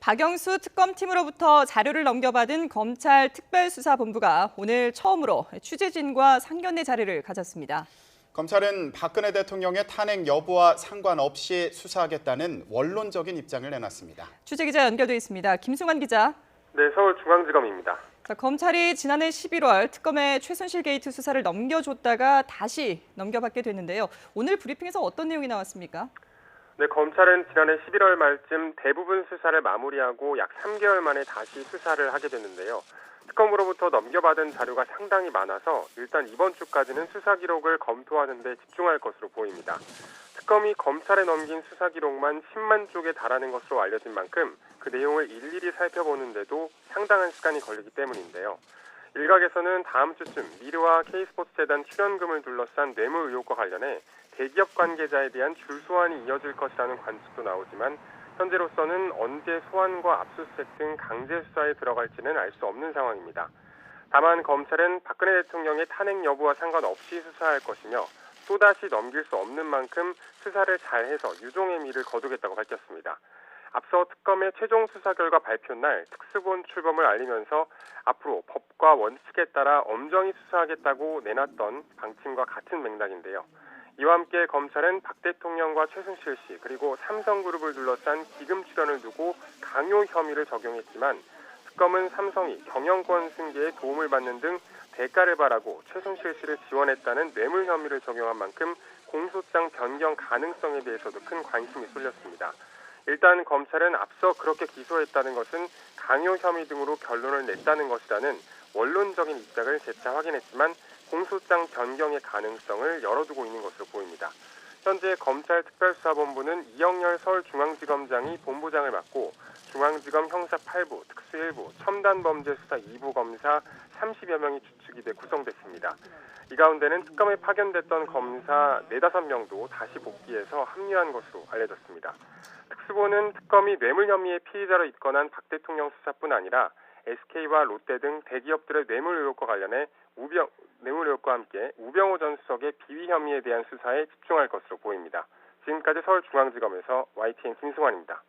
박영수 특검팀으로부터 자료를 넘겨받은 검찰 특별수사본부가 오늘 처음으로 취재진과 상견례 자리를 가졌습니다. 검찰은 박근혜 대통령의 탄핵 여부와 상관없이 수사하겠다는 원론적인 입장을 내놨습니다. 취재기자 연결돼 있습니다. 김승환 기자. 네, 서울중앙지검입니다. 검찰이 지난해 11월 특검의 최순실 게이트 수사를 넘겨줬다가 다시 넘겨받게 됐는데요. 오늘 브리핑에서 어떤 내용이 나왔습니까? 네, 검찰은 지난해 11월 말쯤 대부분 수사를 마무리하고 약 3개월 만에 다시 수사를 하게 됐는데요. 특검으로부터 넘겨받은 자료가 상당히 많아서 일단 이번 주까지는 수사 기록을 검토하는 데 집중할 것으로 보입니다. 특검이 검찰에 넘긴 수사 기록만 10만 쪽에 달하는 것으로 알려진 만큼 그 내용을 일일이 살펴보는데도 상당한 시간이 걸리기 때문인데요. 일각에서는 다음 주쯤 미르와 K스포츠재단 출연금을 둘러싼 뇌물 의혹과 관련해 대기업 관계자에 대한 줄 소환이 이어질 것이라는 관측도 나오지만 현재로서는 언제 소환과 압수수색 등 강제 수사에 들어갈지는 알 수 없는 상황입니다. 다만 검찰은 박근혜 대통령의 탄핵 여부와 상관없이 수사할 것이며 또다시 넘길 수 없는 만큼 수사를 잘해서 유종의 미를 거두겠다고 밝혔습니다. 앞서 특검의 최종 수사 결과 발표 날 특수본 출범을 알리면서 앞으로 법과 원칙에 따라 엄정히 수사하겠다고 내놨던 방침과 같은 맥락인데요. 이와 함께 검찰은 박 대통령과 최순실 씨 그리고 삼성그룹을 둘러싼 기금 출연을 두고 강요 혐의를 적용했지만 특검은 삼성이 경영권 승계에 도움을 받는 등 대가를 바라고 최순실 씨를 지원했다는 뇌물 혐의를 적용한 만큼 공소장 변경 가능성에 대해서도 큰 관심이 쏠렸습니다. 일단 검찰은 앞서 그렇게 기소했다는 것은 강요 혐의 등으로 결론을 냈다는 것이라는 원론적인 입장을 재차 확인했지만 공소장 변경의 가능성을 열어두고 있는 것으로 보입니다. 현재 검찰특별수사본부는 이영렬 서울중앙지검장이 본부장을 맡고 중앙지검 형사 8부, 특수 1부, 첨단범죄수사 2부 검사 30여 명이 주축이 돼 구성됐습니다. 이 가운데는 특검에 파견됐던 검사 4, 5명도 다시 복귀해서 합류한 것으로 알려졌습니다. 특수본은 특검이 뇌물 혐의의 피의자로 입건한 박 대통령 수사뿐 아니라 SK와 롯데 등 대기업들의 뇌물 의혹과 관련해 뇌물 의혹과 함께 우병우 전 수석의 비위 혐의에 대한 수사에 집중할 것으로 보입니다. 지금까지 서울중앙지검에서 YTN 김승환입니다.